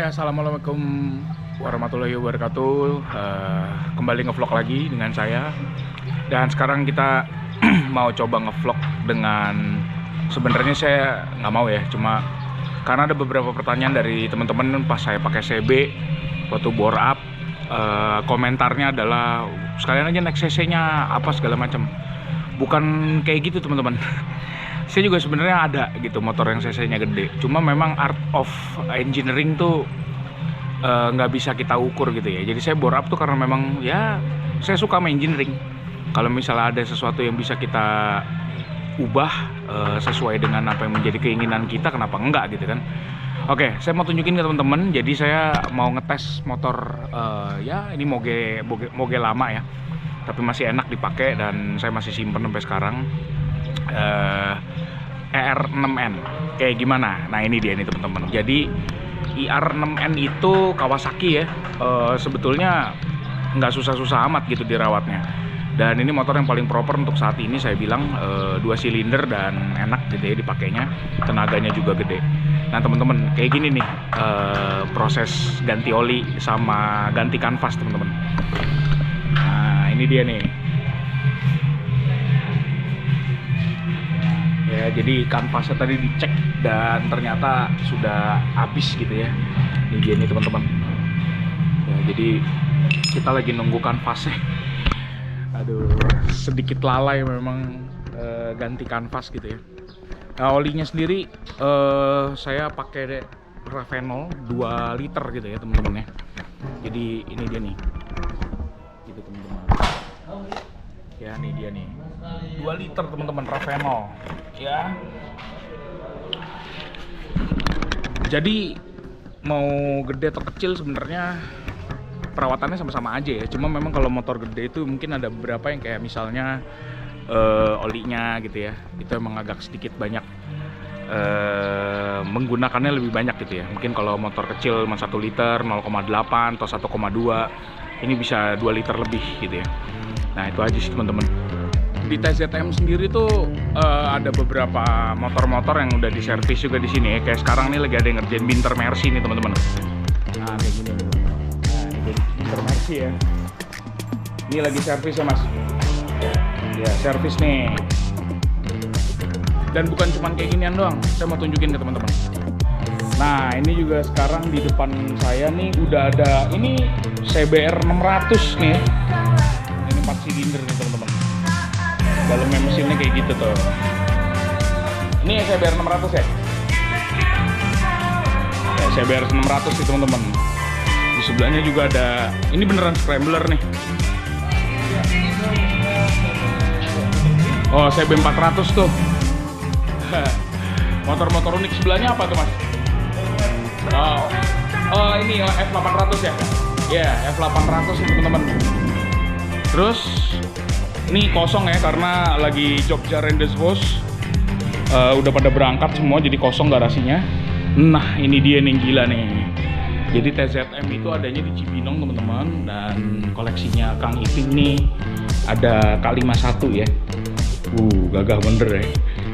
Assalamualaikum warahmatullahi wabarakatuh. Kembali ngevlog lagi dengan saya. Dan sekarang kita mau coba ngevlog dengan, sebenarnya saya nggak mau ya, cuma karena ada beberapa pertanyaan dari teman-teman pas saya pakai CB waktu bore up. Komentarnya adalah sekalian aja naik cc-nya apa segala macam. Bukan kayak gitu teman-teman. Saya juga sebenarnya ada gitu motor yang cc-nya gede, cuma memang art of engineering tuh nggak bisa kita ukur gitu ya. Jadi saya bore up tuh karena memang ya saya suka sama engineering. Kalau misalnya ada sesuatu yang bisa kita ubah sesuai dengan apa yang menjadi keinginan kita, kenapa enggak gitu kan. Oke, saya mau tunjukin ke teman-teman. Jadi saya mau ngetes motor, ya ini moge lama ya, tapi masih enak dipakai dan saya masih simpen sampai sekarang. ER6N kayak gimana? Nah ini dia nih teman-teman. Jadi ER6N itu Kawasaki ya, sebetulnya nggak susah-susah amat gitu dirawatnya. Dan ini motor yang paling proper untuk saat ini saya bilang, 2 silinder dan enak gitu ya dipakainya, tenaganya juga gede. Nah teman-teman, kayak gini nih proses ganti oli sama ganti kanvas teman-teman. Nah ini dia nih. Ya, jadi kanvasnya tadi dicek dan ternyata sudah habis gitu ya. Ini dia nih teman-teman. Ya, jadi kita lagi nunggu kanvasnya. Aduh, sedikit lalai memang ganti kanvas gitu ya. Nah, olinya sendiri saya pakai Ravenol 2 liter gitu ya teman-teman ya. Jadi ini dia nih. Gitu teman-teman. Ya, ini dia nih. 2 liter teman-teman Ravenol. Ya. Jadi mau gede atau kecil sebenarnya perawatannya sama-sama aja ya. Cuma memang kalau motor gede itu mungkin ada beberapa yang kayak misalnya olinya gitu ya. Itu emang agak sedikit banyak menggunakannya lebih banyak gitu ya. Mungkin kalau motor kecil 1 liter 0,8 atau 1,2 ini bisa 2 liter lebih gitu ya. Nah itu aja sih teman-teman. Di TZM sendiri tuh ada beberapa motor-motor yang udah diservis juga di sini ya. Kayak sekarang nih lagi ada yang ngerjain Binter Mercy nih teman-teman. Nah kayak gini. Nah ini Binter Mercy ya. Ini lagi servis ya mas. Ya servis nih. Dan bukan cuma kayak ginian doang. Saya mau tunjukin ke teman-teman. Nah ini juga sekarang di depan saya nih udah ada ini CBR 600 nih. Ini 4 silinder nih teman-teman. Dalamnya mesinnya kayak gitu tuh. Ini CBR 600 ya? Ya CBR 600 sih teman-teman. Di sebelahnya juga ada, ini beneran scrambler nih. Oh CB 400 tuh. Motor-motor unik sebelahnya apa tuh mas? Oh ini F800 ya? Ya F800 sih teman-teman. Terus ini kosong ya karena lagi Jogja Rendezvous, udah pada berangkat semua jadi kosong garasinya. Nah ini dia nih gila nih. Jadi TZM itu adanya di Cibinong teman-teman, dan koleksinya Kang Iping nih ada K51 ya. Gagah bener ya.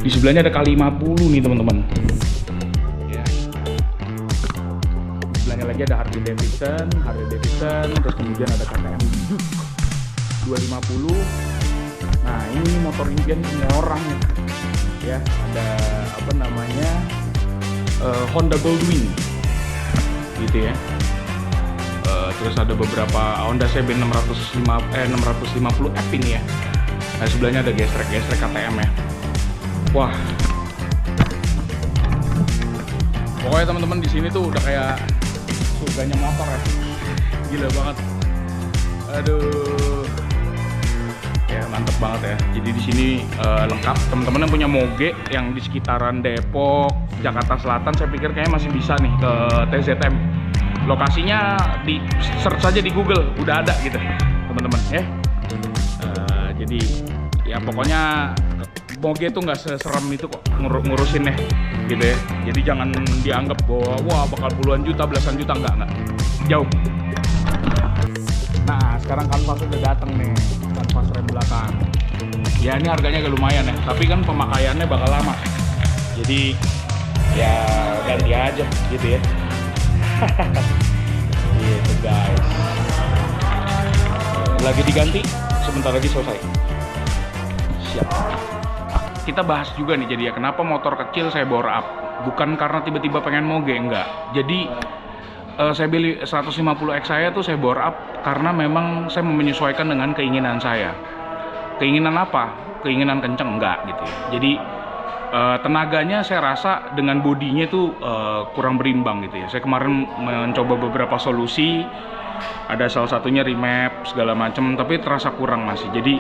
Di sebelahnya ada K50 nih teman-teman. Ya. Di sebelahnya lagi ada Harley Davidson, terus kemudian ada KTM 250. Nah ini motor impian semua orang ya. Ada apa namanya Honda Goldwing gitu ya. Terus ada beberapa Honda CB 650F ini ya. Nah sebelahnya ada gestrek KTM ya. Wah pokoknya teman-teman di sini tuh udah kayak surganya motor ya. Gila banget. Aduh ya mantep banget ya. Jadi di sini lengkap. Teman-teman yang punya moge yang di sekitaran Depok, Jakarta Selatan, saya pikir kayaknya masih bisa nih ke TZM. Lokasinya di search saja di Google, udah ada gitu teman-teman ya. Jadi ya pokoknya moge tuh nggak seserem itu kok ngurusinnya gitu ya. Jadi jangan dianggap bahwa wah bakal puluhan juta, belasan juta, enggak jauh. Nah sekarang kanvas udah datang nih, kanvas rem belakang. Ya ini harganya agak lumayan ya, tapi kan pemakaiannya bakal lama. Jadi ya ganti aja gitu ya. Gitu guys. Lagi diganti, sebentar lagi selesai. Siap. Kita bahas juga nih jadi ya, kenapa motor kecil saya bore up. Bukan karena tiba-tiba pengen moge, enggak. Jadi saya beli 150X saya tuh saya bore up karena memang saya mau menyesuaikan dengan keinginan saya. Keinginan apa? Keinginan kenceng enggak gitu ya. Jadi tenaganya saya rasa dengan bodinya itu kurang berimbang gitu ya. Saya kemarin mencoba beberapa solusi, ada salah satunya remap segala macam, tapi terasa kurang masih. Jadi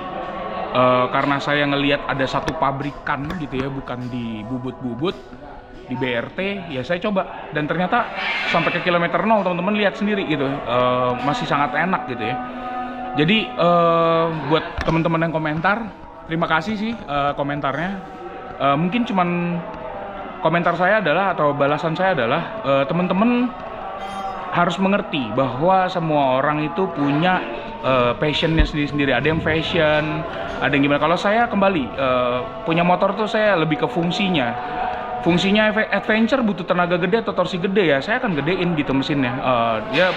karena saya ngelihat ada satu pabrikan gitu ya, bukan di bubut-bubut, di BRT, ya saya coba dan ternyata sampai ke kilometer 0 teman-teman lihat sendiri gitu, masih sangat enak gitu ya. Jadi buat teman-teman yang komentar, terima kasih sih komentarnya. Mungkin cuman komentar saya adalah atau balasan saya adalah teman-teman harus mengerti bahwa semua orang itu punya passionnya sendiri-sendiri. Ada yang fashion, ada yang gimana. Kalau saya kembali punya motor tuh saya lebih ke fungsinya. Fungsinya adventure butuh tenaga gede atau torsi gede ya, saya akan gedein gitu mesinnya. Ya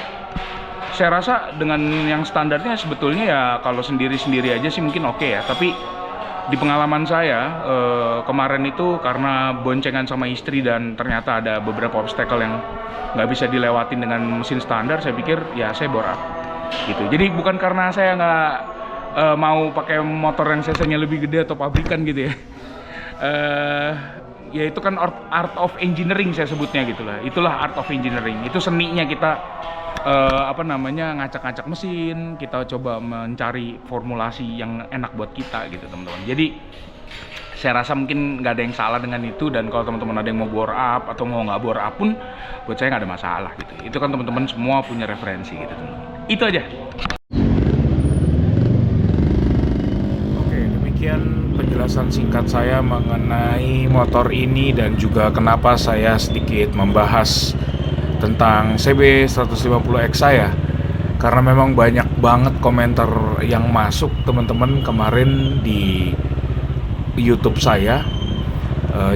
saya rasa dengan yang standarnya sebetulnya ya kalau sendiri-sendiri aja sih mungkin oke ya. Tapi di pengalaman saya kemarin itu karena boncengan sama istri dan ternyata ada beberapa obstacle yang nggak bisa dilewatin dengan mesin standar, saya pikir ya saya bore up gitu. Jadi bukan karena saya nggak mau pakai motor yang cc-nya lebih gede atau pabrikan gitu ya. Ya itu kan art of engineering saya sebutnya gitulah. Itulah art of engineering. Itu seninya kita ngacak-ngacak mesin, kita coba mencari formulasi yang enak buat kita gitu teman-teman. Jadi saya rasa mungkin nggak ada yang salah dengan itu, dan kalau teman-teman ada yang mau bore up atau mau nggak bore up pun buat saya nggak ada masalah gitu. Itu kan teman-teman semua punya referensi gitu teman-teman. Itu aja. Oke, demikian penjelasan singkat saya mengenai motor ini dan juga kenapa saya sedikit membahas tentang CB 150X saya, karena memang banyak banget komentar yang masuk teman-teman kemarin di YouTube saya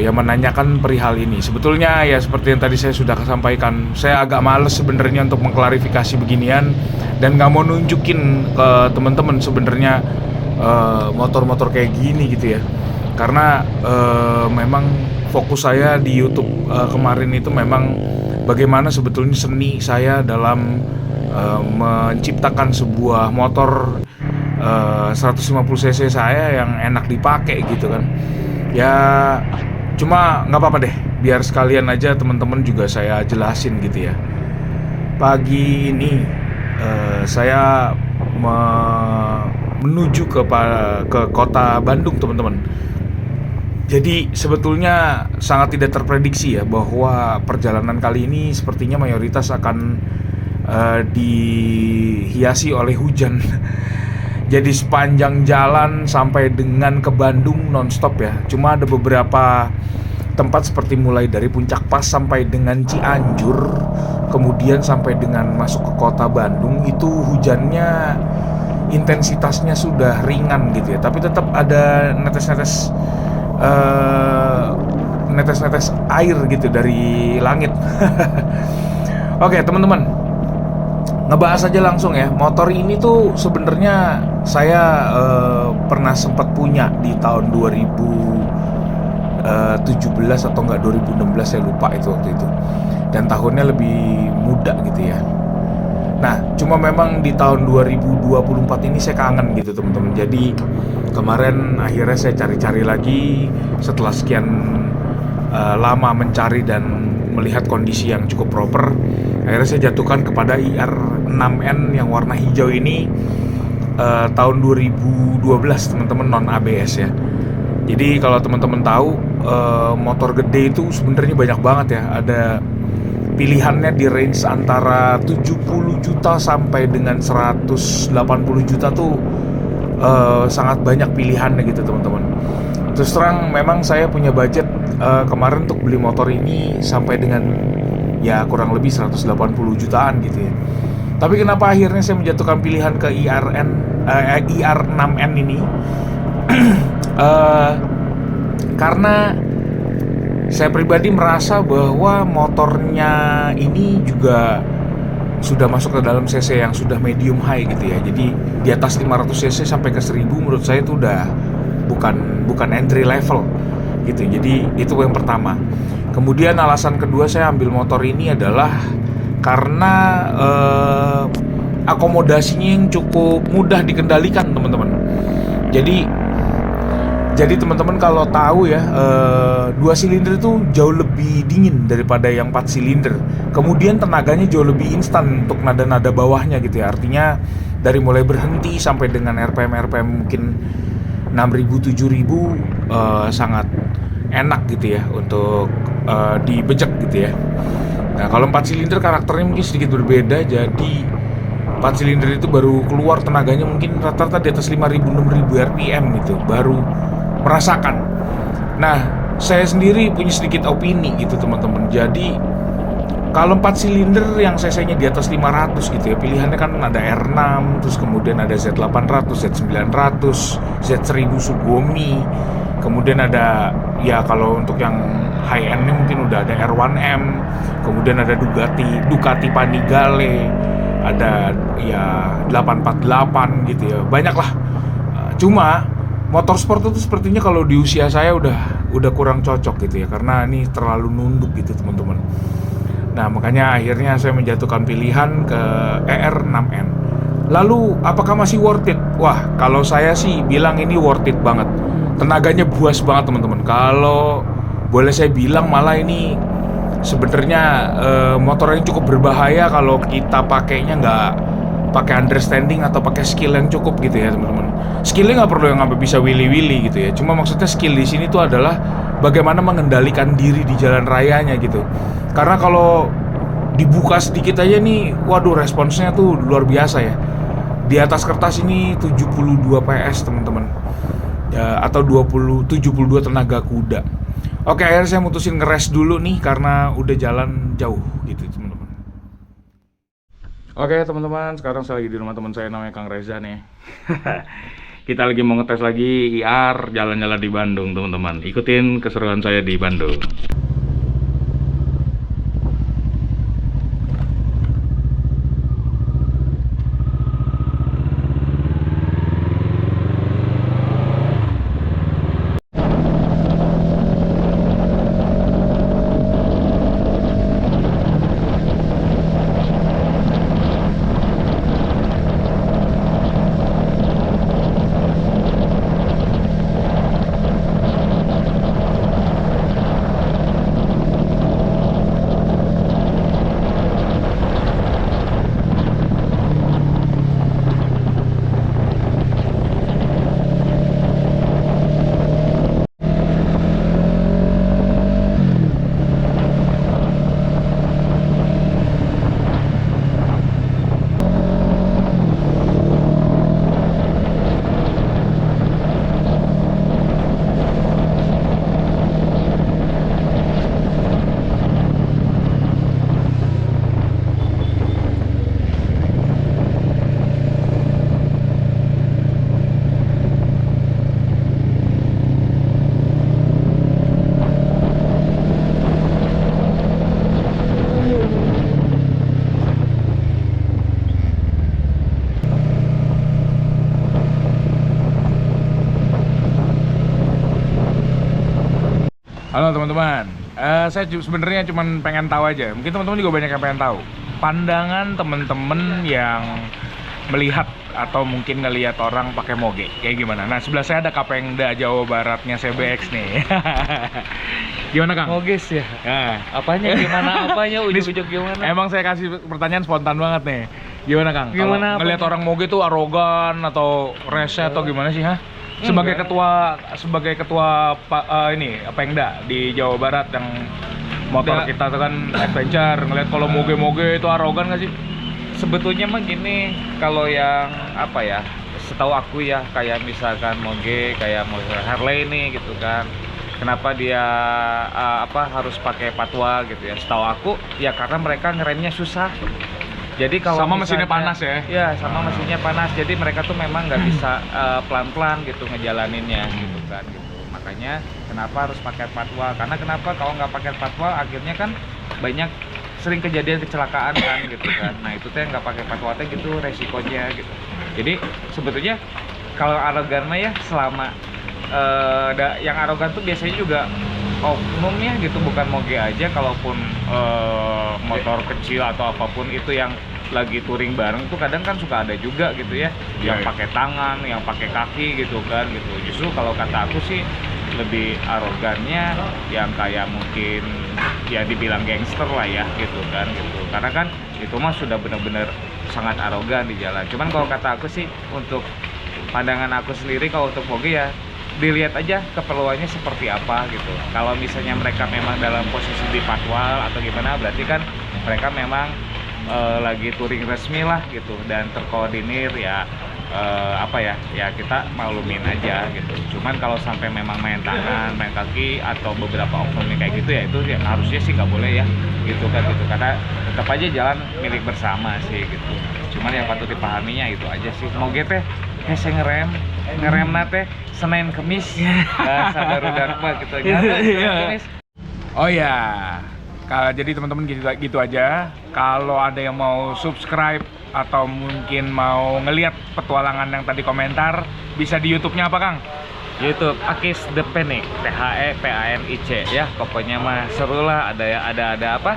yang menanyakan perihal ini. Sebetulnya ya seperti yang tadi saya sudah sampaikan, saya agak males sebenarnya untuk mengklarifikasi beginian dan nggak mau nunjukin ke teman-teman sebenarnya motor-motor kayak gini gitu ya, karena memang fokus saya di YouTube kemarin itu memang bagaimana sebetulnya seni saya dalam menciptakan sebuah motor 150cc saya yang enak dipakai gitu kan. Ya cuma nggak apa-apa deh, biar sekalian aja teman-teman juga saya jelasin gitu ya. Pagi ini saya menuju ke kota Bandung teman-teman. Jadi sebetulnya sangat tidak terprediksi ya bahwa perjalanan kali ini sepertinya mayoritas akan dihiasi oleh hujan. Jadi sepanjang jalan sampai dengan ke Bandung nonstop ya. Cuma ada beberapa tempat seperti mulai dari Puncak Pas sampai dengan Cianjur, kemudian sampai dengan masuk ke kota Bandung itu hujannya intensitasnya sudah ringan gitu ya. Tapi tetap ada netes-netes air gitu dari langit. Oke teman-teman, ngebahas aja langsung ya. Motor ini tuh sebenarnya saya pernah sempat punya di tahun 2017 atau enggak 2016, saya lupa itu waktu itu, dan tahunnya lebih muda gitu ya. Nah cuma memang di tahun 2024 ini saya kangen gitu teman-teman. Jadi kemarin akhirnya saya cari-cari lagi setelah sekian lama mencari dan melihat kondisi yang cukup proper. Akhirnya saya jatuhkan kepada IR6N yang warna hijau ini tahun 2012 teman-teman, non ABS ya. Jadi kalau teman-teman tahu motor gede itu sebenarnya banyak banget ya. Ada pilihannya di range antara 70 juta sampai dengan 180 juta tuh sangat banyak pilihannya gitu teman-teman. Terus terang memang saya punya budget kemarin untuk beli motor ini sampai dengan ya kurang lebih 180 jutaan gitu ya. Tapi kenapa akhirnya saya menjatuhkan pilihan ke IR6N ini? Karena saya pribadi merasa bahwa motornya ini juga sudah masuk ke dalam cc yang sudah medium high gitu ya. Jadi di atas 500 cc sampai ke 1000 menurut saya itu udah bukan entry level gitu. Jadi itu yang pertama. Kemudian alasan kedua saya ambil motor ini adalah karena akomodasinya yang cukup mudah dikendalikan, teman-teman. Jadi teman-teman kalau tahu ya, 2 silinder itu jauh lebih dingin daripada yang 4 silinder. Kemudian tenaganya jauh lebih instan untuk nada-nada bawahnya gitu ya. Artinya dari mulai berhenti sampai dengan RPM mungkin 6.000 7.000 sangat enak gitu ya untuk dibejek gitu ya. Nah kalau 4 silinder karakternya mungkin sedikit berbeda. Jadi 4 silinder itu baru keluar tenaganya mungkin rata-rata di atas 5.000 6.000 RPM gitu, baru merasakan. Nah, saya sendiri punya sedikit opini gitu teman-teman. Jadi kalau 4 silinder yang cc-nya di atas 500 gitu ya, pilihannya kan ada R6, terus kemudian ada Z800, Z900, Z1000 Sugoi, kemudian ada ya kalau untuk yang high end mungkin udah ada R1M, kemudian ada Ducati Panigale, ada ya 848 gitu ya, banyak lah. Cuma motorsport itu sepertinya kalau di usia saya udah kurang cocok gitu ya, karena ini terlalu nunduk gitu teman-teman. Nah makanya akhirnya saya menjatuhkan pilihan ke ER6N. Lalu apakah masih worth it? Wah kalau saya sih bilang ini worth it banget. Tenaganya buas banget teman-teman. Kalau boleh saya bilang malah ini sebenarnya motor yang cukup berbahaya kalau kita pakainya nggak pakai understanding atau pakai skill yang cukup gitu ya teman-teman. Skillnya nggak perlu yang sampai bisa willy-willy gitu ya. Cuma maksudnya skill di sini tuh adalah bagaimana mengendalikan diri di jalan rayanya gitu. Karena kalau dibuka sedikit aja nih, waduh responsnya tuh luar biasa ya. Di atas kertas ini 72 PS teman-teman ya, atau 72 tenaga kuda. Oke, akhirnya saya mutusin ngeres dulu nih karena udah jalan jauh gitu teman-teman. Oke teman-teman, sekarang saya lagi di rumah teman saya namanya Kang Reza nih. Kita lagi mau ngetes lagi IR jalan-jalan di Bandung teman-teman. Ikutin keseruan saya di Bandung. Halo teman-teman, saya sebenarnya cuma pengen tahu aja. Mungkin teman-teman juga banyak yang pengen tahu pandangan teman-teman yang melihat atau mungkin ngelihat orang pakai moge kayak gimana. Nah sebelah saya ada Kapengda Jawa Baratnya CBX nih. Gimana Kang? Moges ya? Nah. Apanya gimana? Apanya ujuk-ujuk gimana? Emang saya kasih pertanyaan spontan banget nih. Gimana Kang? Gimana? Kalau ngelihat orang moge tuh arogan atau rese atau gimana sih ha? Sebagai ketua ini Pengda di Jawa Barat yang motor kita tuh kan adventure, ngeliat kalau moge-moge itu arogan nggak sih? Sebetulnya mah gini, kalau yang apa ya, setahu aku ya, kayak misalkan moge, kayak motor Harley nih gitu kan, kenapa dia harus pakai patwa gitu ya? Setahu aku ya karena mereka ngeremnya susah. Jadi kalau sama mesinnya panas ya? Ya sama mesinnya panas, jadi mereka tuh memang nggak bisa pelan-pelan gitu ngejalaninnya gitu kan gitu. makanya kenapa harus pakai patwal, karena kenapa kalau nggak pakai patwal akhirnya kan banyak sering kejadian kecelakaan kan gitu kan. Nah itu teh nggak pakai patwal teh gitu resikonya gitu. Jadi sebetulnya kalau arogan mah ya selama yang arogan tuh biasanya juga oknumnya gitu, bukan moge aja, kalaupun motor kecil atau apapun itu yang lagi touring bareng tuh kadang kan suka ada juga gitu ya, yang pakai tangan, yang pakai kaki gitu kan gitu. Justru kalau kata aku sih lebih arogannya yang kayak mungkin ya dibilang gangster lah ya gitu kan gitu, karena kan itu mah sudah benar-benar sangat arogan di jalan. Cuman kalau kata aku sih untuk pandangan aku sendiri, kalau untuk moge ya dilihat aja keperluannya seperti apa gitu. Kalau misalnya mereka memang dalam posisi di patwal atau gimana, berarti kan mereka memang lagi touring resmi lah gitu dan terkoordinir ya. Apa ya, ya kita maklumin aja gitu. Cuman kalau sampai memang main tangan, main kaki atau beberapa oknumnya kayak gitu ya, itu ya harusnya sih nggak boleh ya gitu kan gitu, karena tetap aja jalan milik bersama sih gitu. Cuman yang patut dipahaminya itu aja sih. Moge teh hese ngerem nate Senin Kemis sadarudak mah gitu ya. Oh ya, jadi teman-teman gitu aja. Kalau ada yang mau subscribe atau mungkin mau ngelihat petualangan yang tadi komentar, bisa di YouTube-nya apa Kang? YouTube Akis The Panic, THEPANIC ya. Pokoknya mah seru lah, ada apa?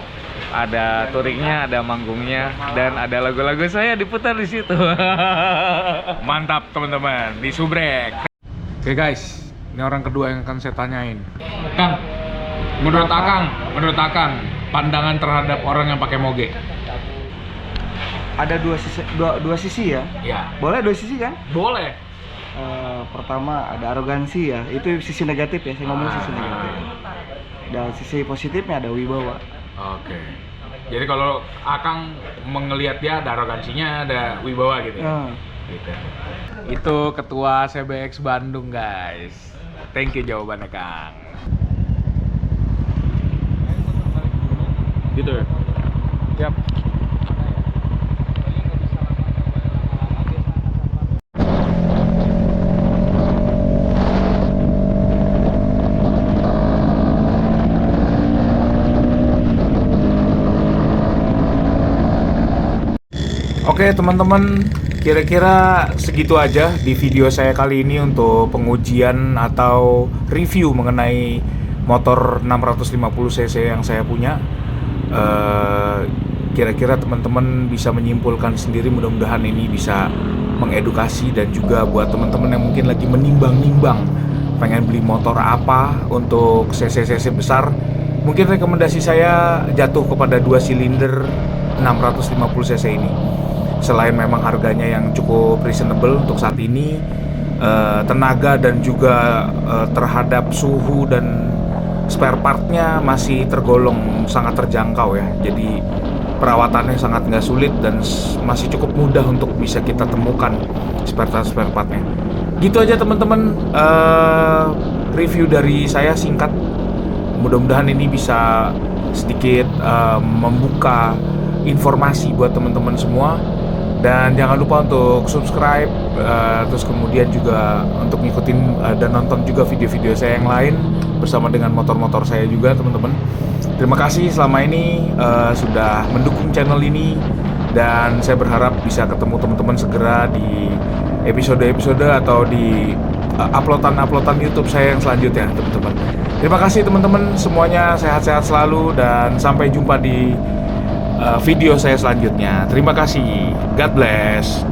Ada touringnya, ada manggungnya, dan ada lagu-lagu saya diputar di situ. Mantap teman-teman, di subrek. Oke guys, ini orang kedua yang akan saya tanyain. Kang, menurut Akang, pandangan terhadap orang yang pakai moge? Ada dua sisi ya. Ya. Boleh dua sisi kan? Boleh. Pertama ada arogansi ya, itu sisi negatif ya, saya ngomong sisi negatif. Dan sisi positifnya ada wibawa. Oke. Jadi kalau Akang mengelihat dia ada arogansinya, ada wibawa gitu ya. Gitu. Itu ketua CBX Bandung guys. Thank you jawabannya Kang. Gitu ya. Siap. Oke teman-teman, kira-kira segitu aja di video saya kali ini untuk pengujian atau review mengenai motor 650cc yang saya punya. Kira-kira teman-teman bisa menyimpulkan sendiri, mudah-mudahan ini bisa mengedukasi dan juga buat teman-teman yang mungkin lagi menimbang-nimbang pengen beli motor apa untuk cc-cc besar. Mungkin rekomendasi saya jatuh kepada 2 silinder 650cc ini. Selain memang harganya yang cukup reasonable untuk saat ini, tenaga dan juga terhadap suhu dan spare partnya masih tergolong sangat terjangkau ya. Jadi perawatannya sangat nggak sulit dan masih cukup mudah untuk bisa kita temukan spare partnya. Gitu aja teman-teman, review dari saya singkat. Mudah-mudahan ini bisa sedikit membuka informasi buat teman-teman semua. Dan jangan lupa untuk subscribe, terus kemudian juga untuk ngikutin dan nonton juga video-video saya yang lain bersama dengan motor-motor saya juga teman-teman. Terima kasih selama ini sudah mendukung channel ini, dan saya berharap bisa ketemu teman-teman segera di episode-episode atau di uploadan YouTube saya yang selanjutnya teman-teman. Terima kasih teman-teman semuanya, sehat-sehat selalu dan sampai jumpa di video saya selanjutnya. Terima kasih. God bless.